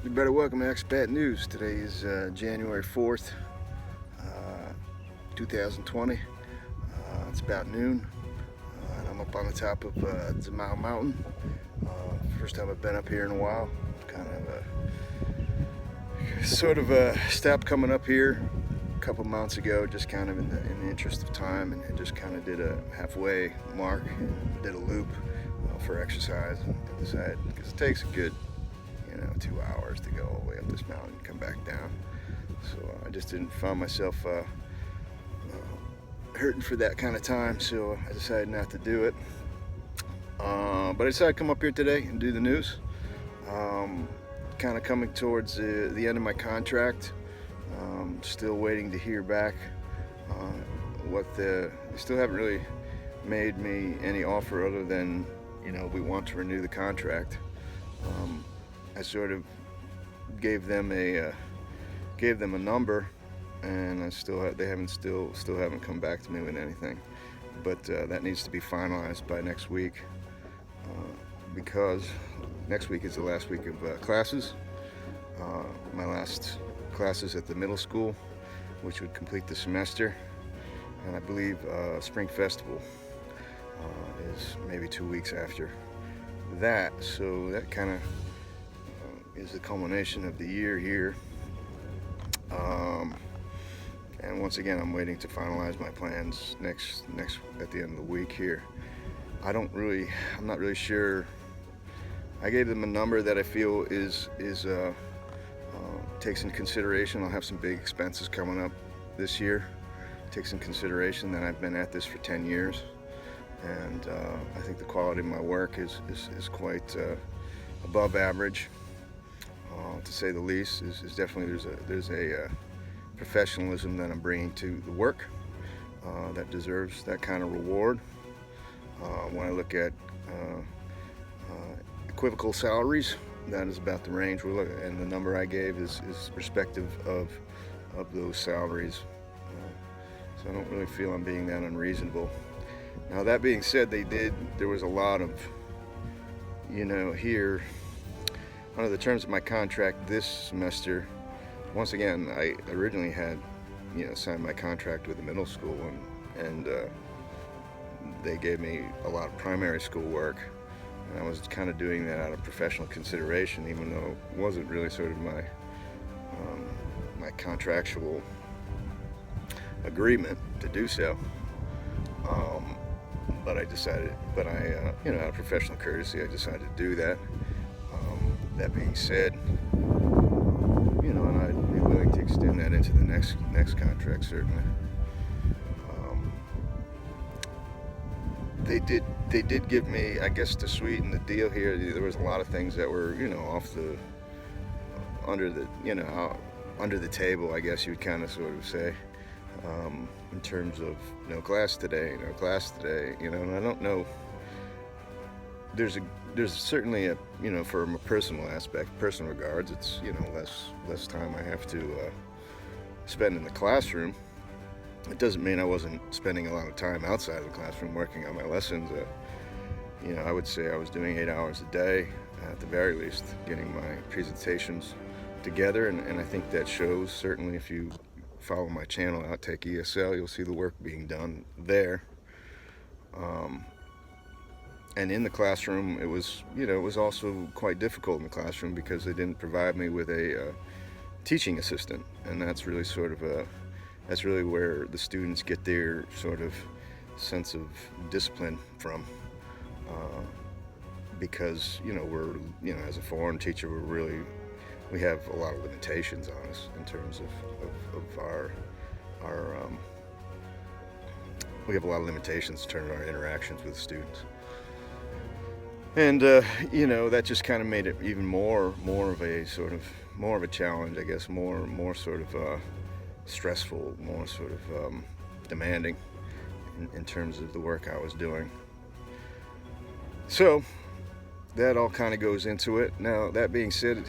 We better welcome EXPAT News. Today is January 4th, 2020. It's about noon, and I'm up on the top of ZIMAO Mountain. First time I've been up here in a while. Kind of stopped coming up here a couple months ago, just kind of in the interest of time, and just kind of did a halfway mark and did a loop for exercise, and decided, because it takes a good 2 hours to go all the way up this mountain and come back down. So I just didn't find myself hurting for that kind of time, so I decided not to do it. But I decided to come up here today and do the news. Kind of coming towards the end of my contract. Still waiting to hear back they still haven't really made me any offer other than, we want to renew the contract. I sort of gave them a number, and they haven't come back to me with anything. But that needs to be finalized by next week, because next week is the last week of classes. My last classes at the middle school, which would complete the semester, and I believe Spring Festival is maybe 2 weeks after that. So that kind of is the culmination of the year here. And once again, I'm waiting to finalize my plans next at the end of the week here. I'm not really sure. I gave them a number that I feel takes into consideration. I'll have some big expenses coming up this year. Takes into consideration that I've been at this for 10 years, and I think the quality of my work is quite above average, to say the least. Is definitely there's a professionalism that I'm bringing to the work that deserves that kind of reward. When I look at equivocal salaries, that is about the range we're looking at, and the number I gave is respective of those salaries. So I don't really feel I'm being that unreasonable. Now, that being said, there was a lot of, here, under the terms of my contract this semester, once again, I originally had, signed my contract with the middle school, and they gave me a lot of primary school work, and I was kind of doing that out of professional consideration, even though it wasn't really sort of my contractual agreement to do so. But I decided, out of professional courtesy, I decided to do that. That being said, and I'd be willing to extend that into the next contract, certainly. They did give me, I guess, to sweeten the deal here, there was a lot of things that were, under the table, I guess you would kind of sort of say, in terms of no class today, and I don't know. There's certainly a, from a personal aspect, personal regards, it's, less time I have to spend in the classroom. It doesn't mean I wasn't spending a lot of time outside of the classroom working on my lessons. I would say I was doing 8 hours a day, at the very least, getting my presentations together, and I think that shows. Certainly, if you follow my channel, Outtake ESL, you'll see the work being done there. And in the classroom, it was also quite difficult in the classroom, because they didn't provide me with a teaching assistant, and that's really that's really where the students get their sort of sense of discipline from, because we're, as a foreign teacher, we have a lot of limitations on us in terms of our we have a lot of limitations in terms of our interactions with students. And that just kind of made it even more of a challenge, I guess, more sort of stressful, more sort of demanding in terms of the work I was doing. So that all kind of goes into it. Now, that being said,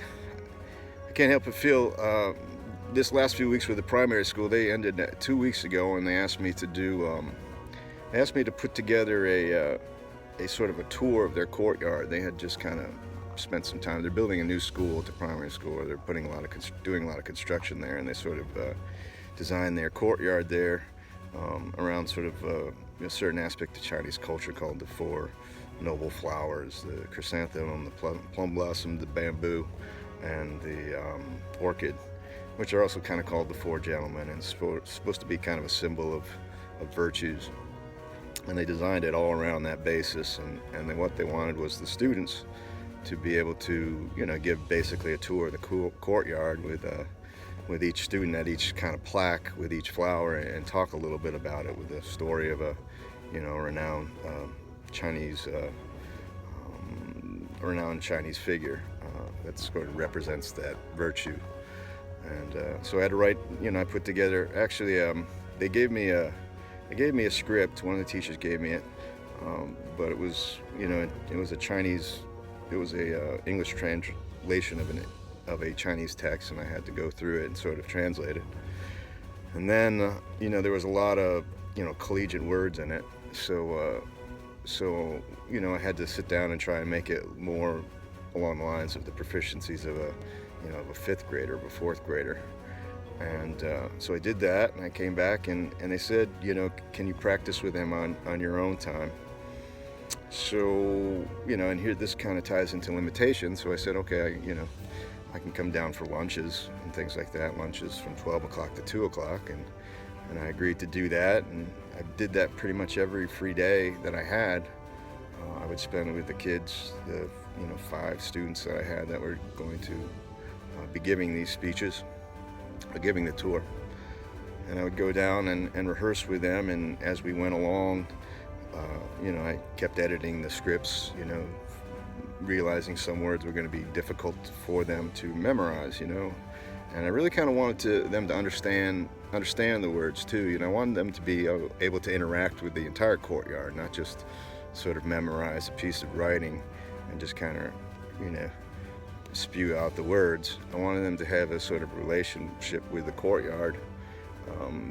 I can't help but feel this last few weeks with the primary school, they ended 2 weeks ago, and they asked me to put together a sort of a tour of their courtyard. They had just kind of spent some time. They're building a new school at the primary school, or they're putting doing a lot of construction there, and they sort of designed their courtyard there around sort of a certain aspect of Chinese culture called the four noble flowers: the chrysanthemum, the plum blossom, the bamboo, and the orchid, which are also kind of called the four gentlemen, and supposed to be kind of a symbol of virtues. And they designed it all around that basis, and then what they wanted was the students to be able to, you know, give basically a tour of the courtyard with each student at each kind of plaque with each flower, and talk a little bit about it with the story of a, you know, renowned Chinese figure that sort of represents that virtue. And so I had to write, you know, I put together, actually they gave me a script. One of the teachers gave me it, but it was, you know, it was a English translation of a Chinese text, and I had to go through it and sort of translate it. And then you know, there was a lot of, you know, collegiate words in it, so you know, I had to sit down and try and make it more along the lines of the proficiencies of a, you know, of a fifth grader, of a fourth grader. And so I did that, and I came back, and they said, you know, can you practice with him on your own time? So, you know, and here this kind of ties into limitations. So I said, okay, you know, I can come down for lunches and things like that, lunches from 12 o'clock to 2 o'clock, and I agreed to do that, and I did that pretty much every free day that I had. I would spend with the kids, the, you know, 5 students that I had that were going to be giving these speeches, giving the tour, and I would go down and rehearse with them. And as we went along, you know, I kept editing the scripts, you know, realizing some words were going to be difficult for them to memorize, you know, and I really kind of wanted them to understand the words too. You know, I wanted them to be able to interact with the entire courtyard, not just sort of memorize a piece of writing and just kind of, you know, spew out the words. I wanted them to have a sort of relationship with the courtyard,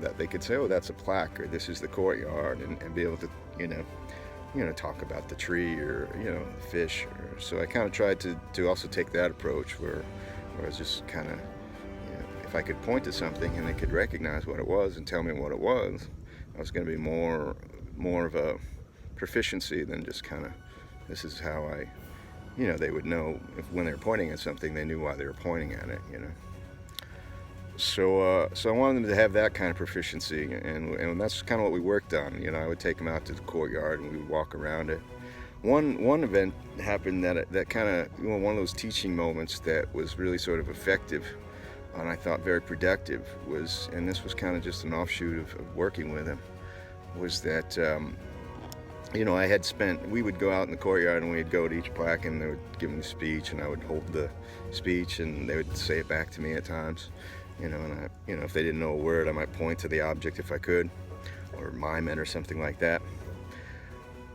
that they could say, oh, that's a plaque, or this is the courtyard, and be able to, you know, talk about the tree, or, you know, the fish. So I kind of tried to also take that approach where I was just kind of, you know, if I could point to something and they could recognize what it was and tell me what it was, I was going to be more of a proficiency than just kind of, this is how I, you know, they would know if when they were pointing at something, they knew why they were pointing at it, you know. So I wanted them to have that kind of proficiency, and that's kind of what we worked on. You know, I would take them out to the courtyard and we would walk around it. One event happened that kind of, you know, one of those teaching moments that was really sort of effective, and I thought very productive, was, and this was kind of just an offshoot of working with him, was that you know, we would go out in the courtyard and we'd go to each plaque and they would give them a speech, and I would hold the speech and they would say it back to me at times, you know, and I, you know, if they didn't know a word, I might point to the object if I could, or mime it or something like that.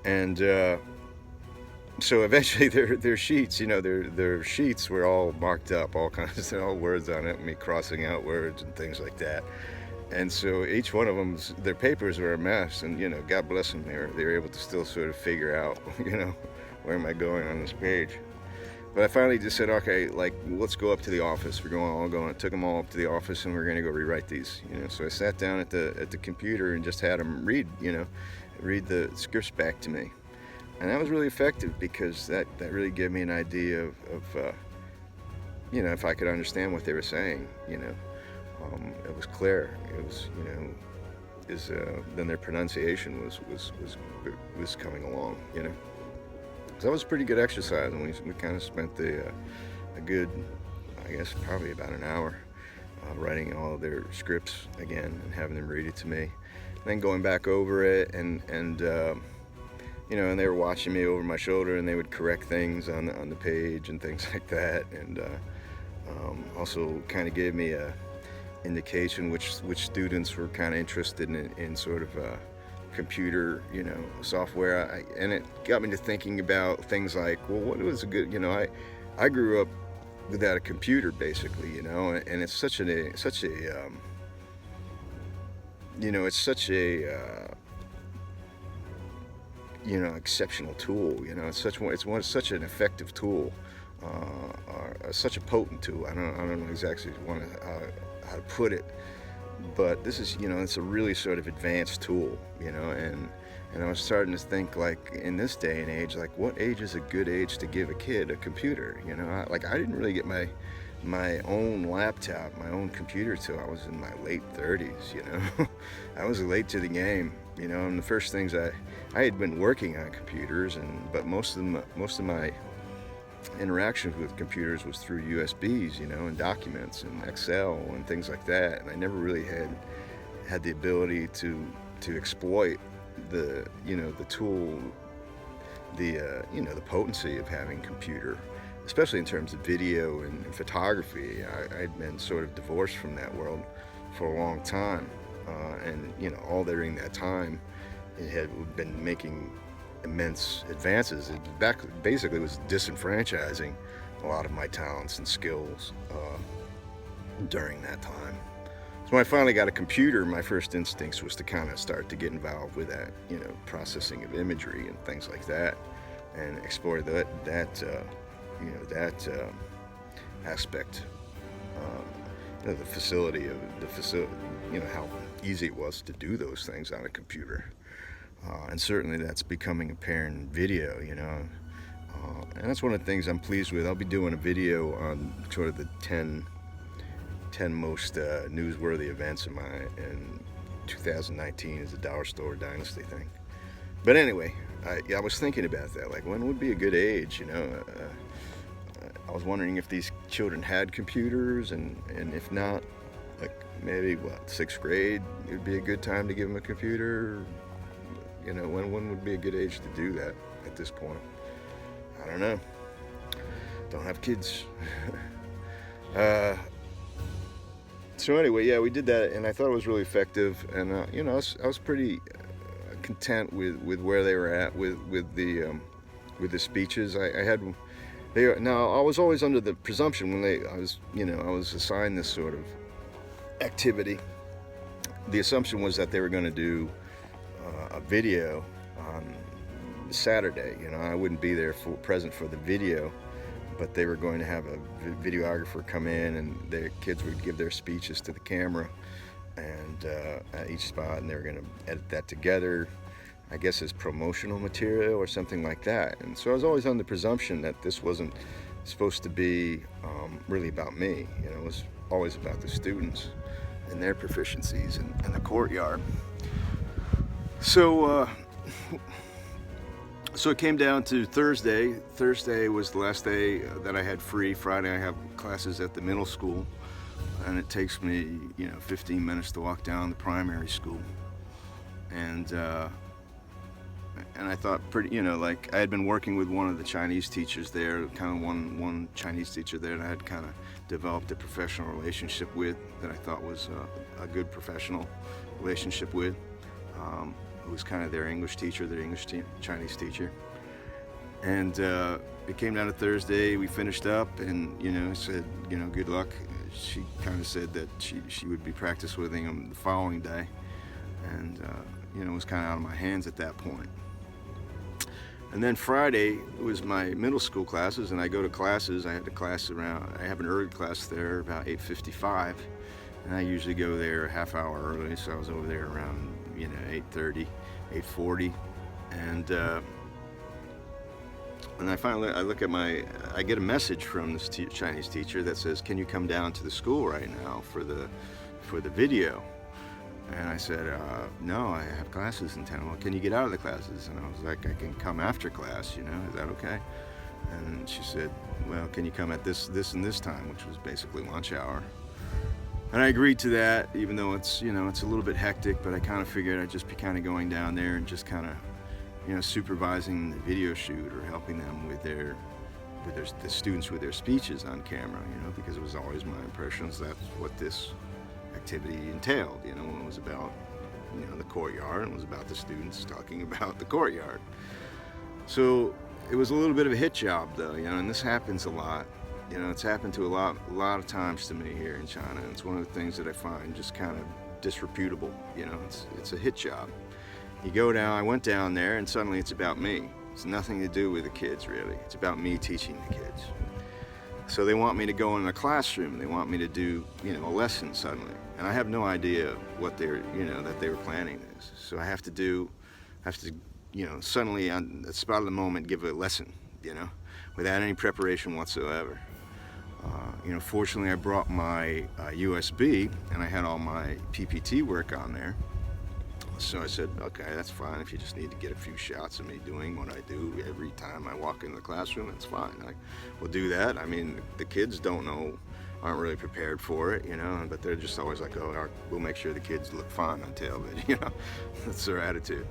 And so eventually their sheets, you know, their sheets were all marked up, all kinds of all words on it, me crossing out words and things like that. And so each one of them, their papers were a mess, and, you know, God bless them, they were able to still sort of figure out, you know, where am I going on this page. But I finally just said, okay, like, let's go up to the office. I took them all up to the office, and we're going to go rewrite these, you know. So I sat down at the computer and just had them read the scripts back to me. And that was really effective, because that really gave me an idea of you know, if I could understand what they were saying, you know. It was clear. It was, you know, then their pronunciation was coming along, you know. So that was a pretty good exercise, and we kind of spent a good, I guess, probably about an hour writing all of their scripts again and having them read it to me, and then going back over it, and you know, and they were watching me over my shoulder, and they would correct things on the page and things like that, and also kind of gave me a indication which students were kind of interested in sort of computer, you know, software. And it got me to thinking about things like, well, what was a good, you know, I grew up without a computer, basically, you know, and it's such a you know, it's such a you know, exceptional tool, you know. It's such an effective tool are such a potent tool. I don't know exactly how to put it, but this is, it's a really sort of advanced tool, and I was starting to think, like, in this day and age, like, what age is a good age to give a kid a computer? I didn't really get my own laptop, my own computer till I was in my late 30s. I was late to the game, and the first things I had been working on computers, but most of my interactions with computers was through USBs, and documents and Excel and things like that, and I never really had the ability to exploit the tool, the potency of having computer, especially in terms of video and photography. I'd been sort of divorced from that world for a long time, and all during that time it had been making immense advances. It basically was disenfranchising a lot of my talents and skills during that time. So when I finally got a computer, my first instincts was to kind of start to get involved with that, processing of imagery and things like that, and explore that aspect. The facility, how easy it was to do those things on a computer. And certainly that's becoming apparent in video, and that's one of the things I'm pleased with. I'll be doing a video on sort of the 10 most newsworthy events in 2019 as a dollar store dynasty thing. But anyway, I was thinking about that, like, when would be a good age, I was wondering if these children had computers, and if not, like, maybe, 6th grade, it would be a good time to give them a computer. When would be a good age to do that at this point? I don't know. Don't have kids. So anyway, yeah, we did that, and I thought it was really effective, and I was pretty content with where they were at with the speeches. Now I was always under the presumption when I was assigned this sort of activity. The assumption was that they were going to do a video on Saturday. I wouldn't be there present for the video, but they were going to have a videographer come in, and their kids would give their speeches to the camera, and at each spot, and they were going to edit that together, I guess, as promotional material or something like that. And so I was always under the presumption that this wasn't supposed to be really about me. It was always about the students and their proficiencies in the courtyard. So it came down to Thursday. Thursday was the last day that I had free. Friday I have classes at the middle school, and it takes me 15 minutes to walk down the primary school. And I thought like, I had been working with one of the Chinese teachers there, kind of one Chinese teacher there that I had kind of developed a professional relationship with, that I thought was a good professional relationship with. Who was kind of their English teacher, Chinese teacher. And it came down to Thursday, we finished up, and said, good luck. She kind of said that she would be practice with him the following day, and it was kind of out of my hands at that point. And then Friday was my middle school classes, and I go to classes. I have an early class there about 8:55, and I usually go there a half hour early, so I was over there around 8:30, 8:40, and I get a message from this Chinese teacher that says, "Can you come down to the school right now for the video?" And I said, "No, I have classes in town." "Well, can you get out of the classes?" And I was like, "I can come after class, is that okay?" And she said, "Well, can you come at this and this time," which was basically lunch hour. And I agreed to that, even though it's a little bit hectic, but I kind of figured I'd just be kind of going down there and just kind of supervising the video shoot, or helping them with the students with their speeches on camera, because it was always my impressions that's what this activity entailed, when it was about the courtyard, and it was about the students talking about the courtyard. So it was a little bit of a hit job, though, and this happens a lot. It's happened to a lot of times to me here in China, and it's one of the things that I find just kind of disreputable. It's a hit job. I went down there, and suddenly it's about me. It's nothing to do with the kids, really. It's about me teaching the kids. So they want me to go in the classroom. They want me to do, you know, a lesson suddenly, and I have no idea what they're, you know, that they were planning this. So I have to, you know, suddenly on the spot of the moment give a lesson, you know, without any preparation whatsoever. You know, fortunately I brought my USB and I had all my PPT work on there. So I said, okay, that's fine. If you just need to get a few shots of me doing what I do every time I walk into the classroom, that's fine. We'll do that. I mean, the kids don't know, aren't really prepared for it, you know, but they're just always like, oh, we'll make sure the kids look fine on television, you know. That's their attitude.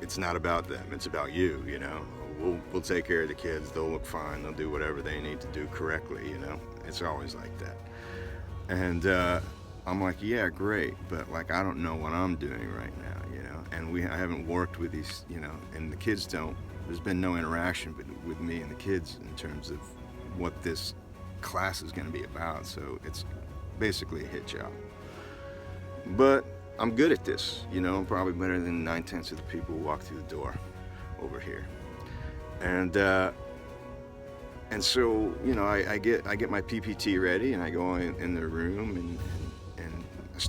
It's not about them, it's about you, you know. We'll take care of the kids, they'll look fine, they'll do whatever they need to do correctly, you know. It's always like that. And I'm like, yeah, great, but like I don't know what I'm doing right now, you know. And I haven't worked with these, you know, and the kids don't. There's been no interaction with me and the kids in terms of what this class is going to be about. So it's basically a hit job. But I'm good at this, you know. I'm probably better than 9/10 of the people who walk through the door over here. And so, you know, I get my PPT ready and I go in the room and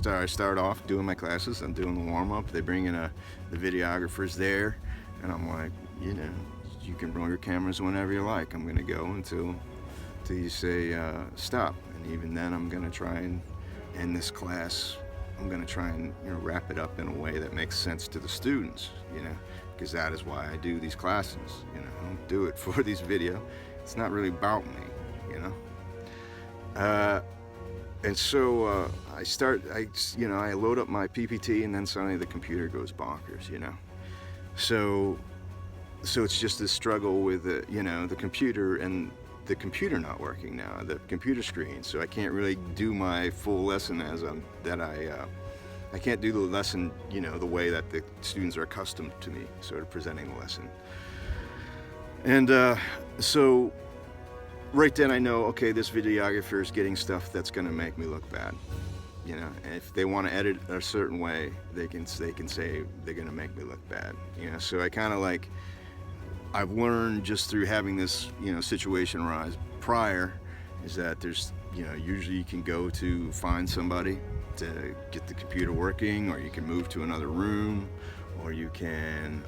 I start off doing my classes. I'm doing the warm-up. They bring in the videographers there, and I'm like, you know, you can roll your cameras whenever you like. I'm gonna go until you say stop. And even then, I'm gonna try and end this class. I'm gonna try and, you know, wrap it up in a way that makes sense to the students, you know, because that is why I do these classes. You know, I don't do it for these video. It's not really about me, you know. And so I load up my PPT, and then suddenly the computer goes bonkers, you know. So it's just this struggle with you know, the computer and the computer not working now, the computer screen. So I can't really do my full lesson I can't do the lesson, you know, the way that the students are accustomed to me sort of presenting the lesson. And so right then I know, okay, this videographer is getting stuff that's going to make me look bad, you know. And if they want to edit a certain way, they can say they're going to make me look bad, you know. So I kind of like, I've learned just through having this, you know, situation arise prior, is that there's, you know, usually you can go to find somebody to get the computer working, or you can move to another room, or you can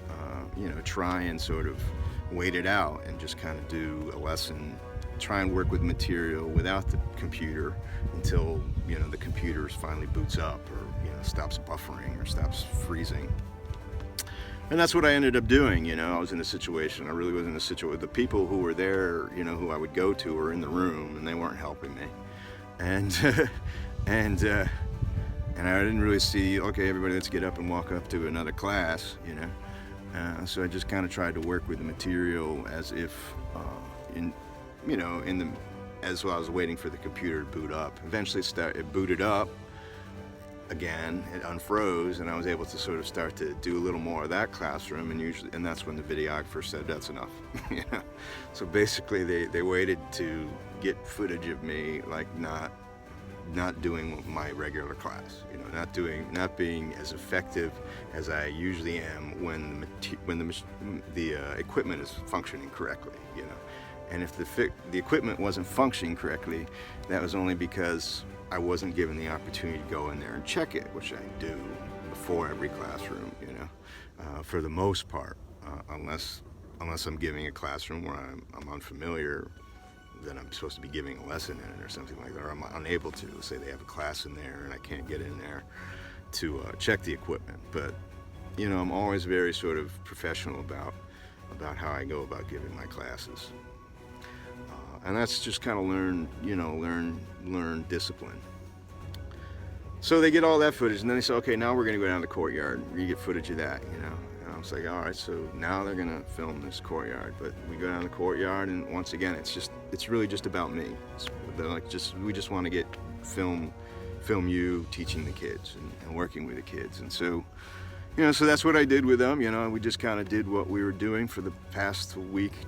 you know, try and sort of wait it out and just kind of do a lesson, try and work with material without the computer until, you know, the computer finally boots up, or, you know, stops buffering or stops freezing. And that's what I ended up doing, you know. I was in a situation, I really was in a situation, the people who were there, you know, who I would go to were in the room, and they weren't helping me. And and I didn't really see, okay, everybody, let's get up and walk up to another class, you know. So I just kind of tried to work with the material as if, as I was waiting for the computer to boot up. Eventually it booted up again, it unfroze, and I was able to sort of start to do a little more of that classroom, and that's when the videographer said, that's enough. You know? So basically they waited to get footage of me, like not doing my regular class, you know, not being as effective as I usually am when the equipment is functioning correctly, you know. And if the equipment wasn't functioning correctly, that was only because I wasn't given the opportunity to go in there and check it, which I do before every classroom, you know, for the most part, unless I'm giving a classroom where I'm unfamiliar, then I'm supposed to be giving a lesson in it or something like that, or I'm unable to. Say they have a class in there and I can't get in there to check the equipment. But, you know, I'm always very sort of professional about how I go about giving my classes. And that's just kind of learn discipline. So they get all that footage, and then they say, okay, now we're gonna go down to the courtyard. You get footage of that, you know. And I was like, all right, so now they're gonna film this courtyard. But we go down the courtyard, and once again, it's really just about me. We just want to get film you teaching the kids and working with the kids. And so, you know, so that's what I did with them. You know, we just kind of did what we were doing for the past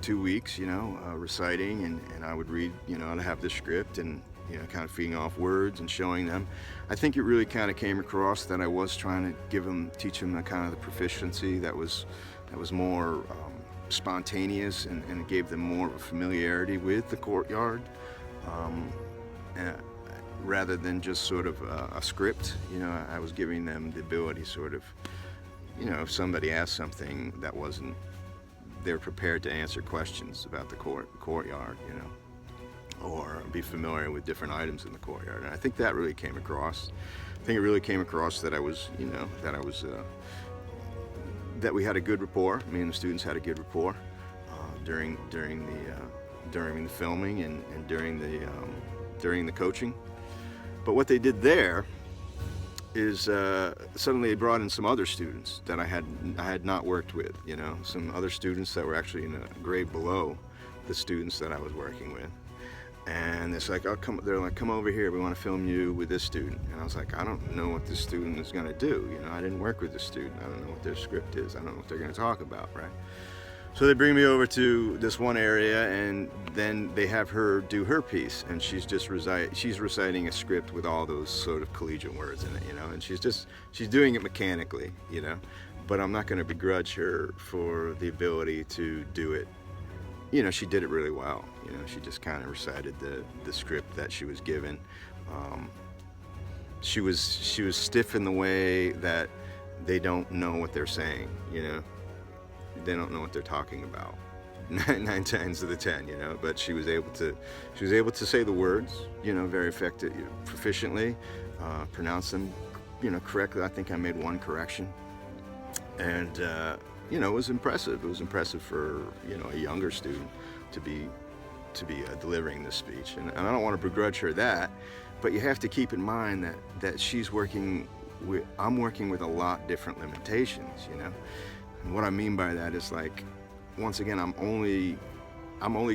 2 weeks, you know, reciting, and I would read, you know, I'd have the script and, you know, kind of feeding off words and showing them. I think it really kind of came across that I was trying to teach them the kind of the proficiency that was more spontaneous, and it gave them more of a familiarity with the courtyard, uh, rather than just sort of a script. You know, I was giving them the ability, sort of, you know, if somebody asked something that wasn't, they're prepared to answer questions about the courtyard, you know, or be familiar with different items in the courtyard. And I think that really came across. I think it really came across that I was, you know, that we had a good rapport. Me and the students had a good rapport during the filming and during the coaching. But what they did there is suddenly they brought in some other students that I had not worked with. You know, some other students that were actually in a grade below the students that I was working with. And it's like, they're like, come over here, we want to film you with this student. And I was like, I don't know what this student is going to do. You know, I didn't work with this student. I don't know what their script is. I don't know what they're going to talk about, right? So they bring me over to this one area, and then they have her do her piece, and she's reciting a script with all those sort of collegiate words in it, you know, and she's doing it mechanically, you know, but I'm not going to begrudge her for the ability to do it. You know, she did it really well. You know, she just kind of recited the script that she was given. She was stiff in the way that they don't know what they're saying. You know, they don't know what they're talking about. 9 times out of 10, you know. But she was able to say the words, you know, very effective, proficiently, pronounce them, you know, correctly. I think I made one correction, and you know, it was impressive. It was impressive for, you know, a younger student to be delivering this speech. And I don't want to begrudge her that, but you have to keep in mind that she's working with, I'm working with a lot different limitations, you know. And what I mean by that is, like, once again, I'm only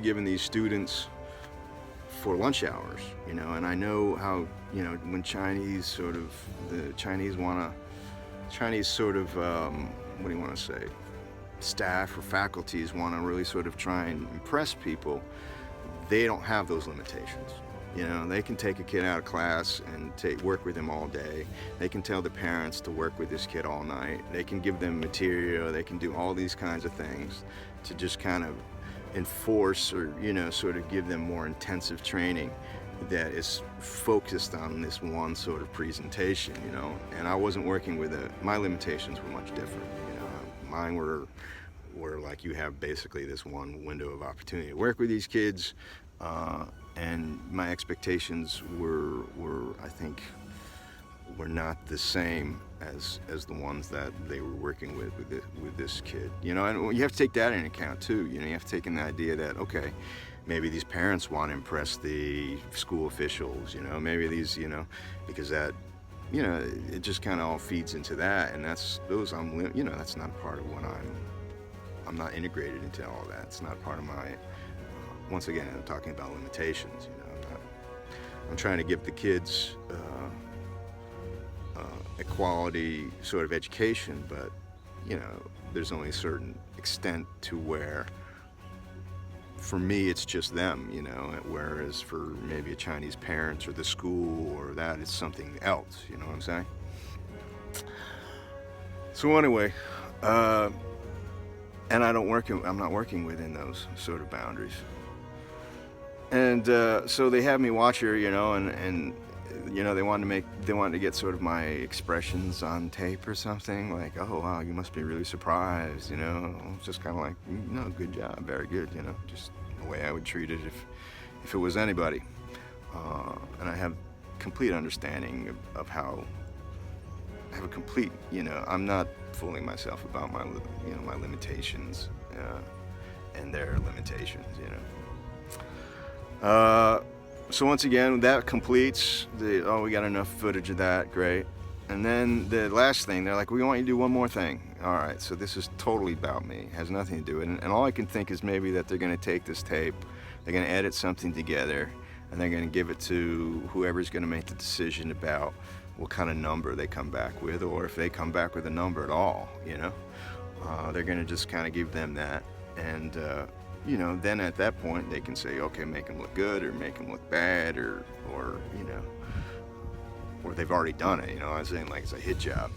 giving these students for lunch hours, you know, and I know how, you know, when Chinese sort of, what do you want to say, staff or faculties want to really sort of try and impress people, they don't have those limitations. You know, they can take a kid out of class and work with him all day. They can tell the parents to work with this kid all night. They can give them material. They can do all these kinds of things to just kind of enforce, or, you know, sort of give them more intensive training that is focused on this one sort of presentation, you know. And I wasn't working with my limitations were much different, you know. Mine were like, you have basically this one window of opportunity to work with these kids, and my expectations were I think were not the same as the ones that they were working with this kid, you know. And you have to take that into account too, you know. You have to take in the idea that, okay, maybe these parents want to impress the school officials, you know, maybe these, you know, because that, you know, it just kind of all feeds into that, and you know, that's not part of what I'm not integrated into all that. It's not part of my, once again, I'm talking about limitations, you know. I'm trying to give the kids a quality sort of education, but, you know, there's only a certain extent to where, for me, it's just them, you know, whereas for maybe a Chinese parent or the school or that, it's something else, you know what I'm saying? So anyway, and I'm not working within those sort of boundaries. And so they have me watch her, you know, and you know, they wanted to get sort of my expressions on tape or something, like, oh wow, you must be really surprised, you know. It's just kind of like, no, good job, very good, you know, just the way I would treat it if it was anybody. And I have complete understanding of how, I have a complete, you know, I'm not fooling myself about my, you know, my limitations and their limitations, you know. So once again, that completes we got enough footage of that, great. And then the last thing, they're like, we want you to do one more thing. All right, so this is totally about me, has nothing to do with it. And all I can think is maybe that they're gonna take this tape, they're gonna edit something together, and they're gonna give it to whoever's gonna make the decision about what kind of number they come back with, or if they come back with a number at all, you know. They're gonna just kind of give them that, and you know, then at that point they can say, okay, make them look good or make them look bad, or you know, or they've already done it, you know. I was saying, like, it's a hit job.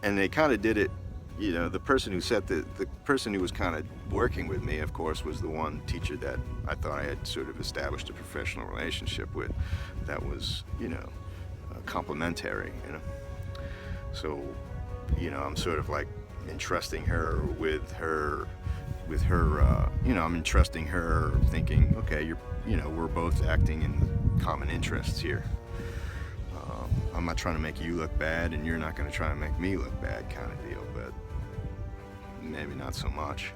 And they kind of did it you know, the person who set the person who was kind of working with me, of course, was the one teacher that I thought I had sort of established a professional relationship with, that was, you know, complimentary, you know. So, you know, I'm sort of like entrusting her with her, you know, I'm entrusting her, thinking, okay, you know, we're both acting in common interests here. I'm not trying to make you look bad, and you're not going to try and make me look bad, kind of deal, but maybe not so much.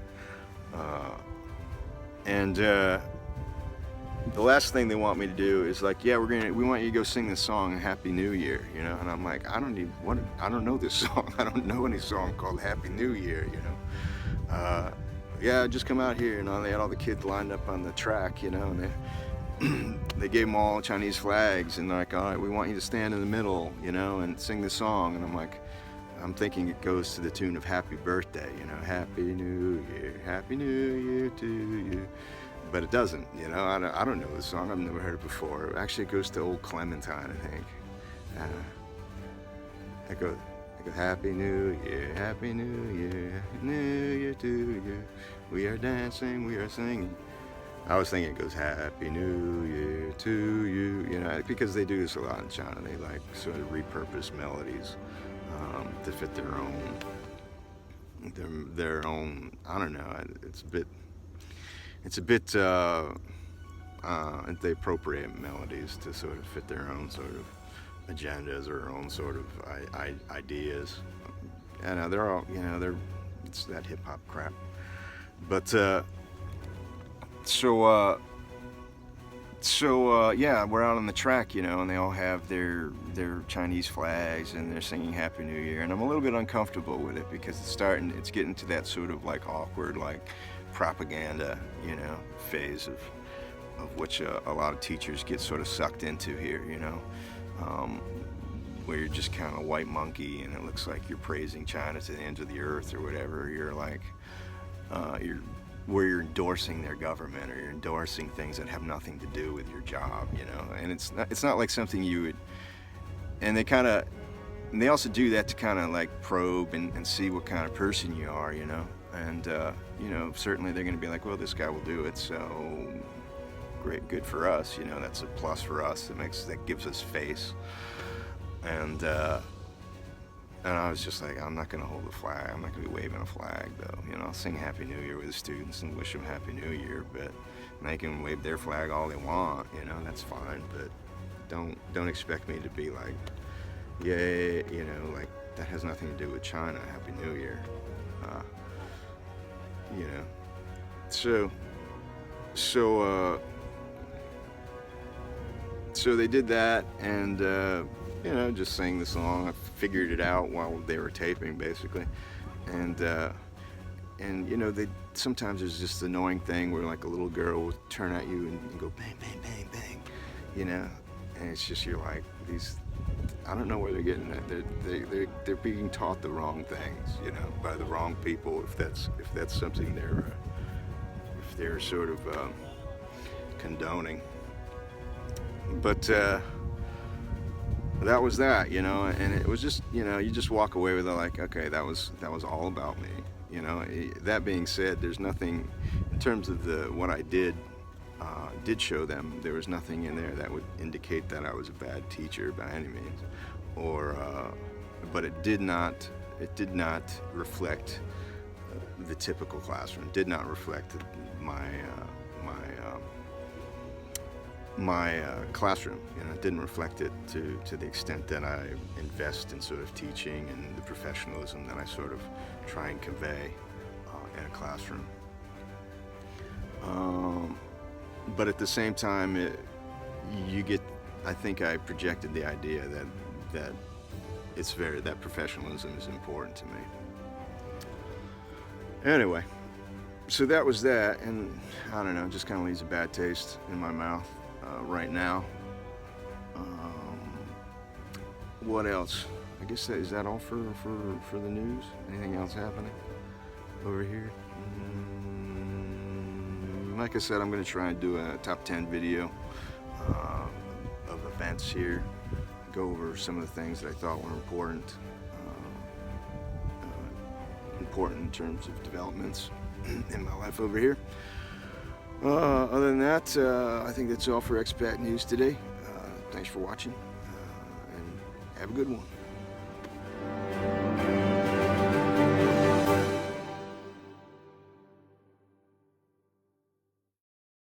And the last thing they want me to do is like, yeah, we want you to go sing this song, Happy New Year, you know. And I'm like, I don't know this song. I don't know any song called Happy New Year, you know. Yeah, just come out here, you know. They had all the kids lined up on the track, you know, and they gave them all Chinese flags, and they're like, all right, we want you to stand in the middle, you know, and sing this song. And I'm like, I'm thinking it goes to the tune of Happy Birthday, you know, Happy New Year to you. But it doesn't, you know. I don't know the song. I've never heard it before. Actually, it goes to Old Clementine, I think. I go Happy New Year, Happy New Year, New Year to you. We are dancing, we are singing. I was thinking it goes Happy New Year to you, you know, because they do this a lot in China. They like sort of repurpose melodies to fit their own. I don't know. It's a bit. They appropriate melodies to sort of fit their own sort of agendas or own sort of ideas. And they're all, you know, it's that hip hop crap. But yeah, we're out on the track, you know, and they all have their Chinese flags, and they're singing Happy New Year, and I'm a little bit uncomfortable with it because it's getting to that sort of like awkward, like propaganda, you know, phase of which a lot of teachers get sort of sucked into here, you know, where you're just kind of white monkey, and it looks like you're praising China to the ends of the earth or whatever. You're like, where you're endorsing their government, or you're endorsing things that have nothing to do with your job, you know. And it's not like something you would. And they also do that to kind of like probe and see what kind of person you are, you know. And you know, certainly they're going to be like, well, this guy will do it, so great, good for us, you know. That's a plus for us. That gives us face. And I was just like, I'm not going to hold a flag. I'm not going to be waving a flag, though. You know, I'll sing Happy New Year with the students and wish them Happy New Year, but they can wave their flag all they want, you know, that's fine. But don't expect me to be like, yay, you know, like that has nothing to do with China. Happy New Year, you know. So they did that, and you know, just sang the song. I figured it out while they were taping, basically. And you know, sometimes there's just an annoying thing where like a little girl will turn at you and go bang, bang, bang, bang, you know. And it's just, you're like, I don't know where they're getting that. They're being taught the wrong things, you know, by the wrong people. If that's something they're sort of condoning. But that was that, you know. And it was just, you know, you just walk away with it like, okay, that was all about me, you know. That being said, there's nothing in terms of what I did show them. There was nothing in there that would indicate that I was a bad teacher by any means, or but it did not reflect the typical classroom. It did not reflect my classroom. You know, it didn't reflect it to the extent that I invest in sort of teaching and the professionalism that I sort of try and convey in a classroom. But at the same time, I think I projected the idea that that professionalism is important to me. Anyway, so that was that, and I don't know, it just kind of leaves a bad taste in my mouth right now. What else? I guess is that all for the news? Anything else happening over here? Like I said, I'm going to try and do a top 10 video of events here, go over some of the things that I thought were important. important in terms of developments in my life over here. Other than that, I think that's all for expat news today. Thanks for watching, and have a good one.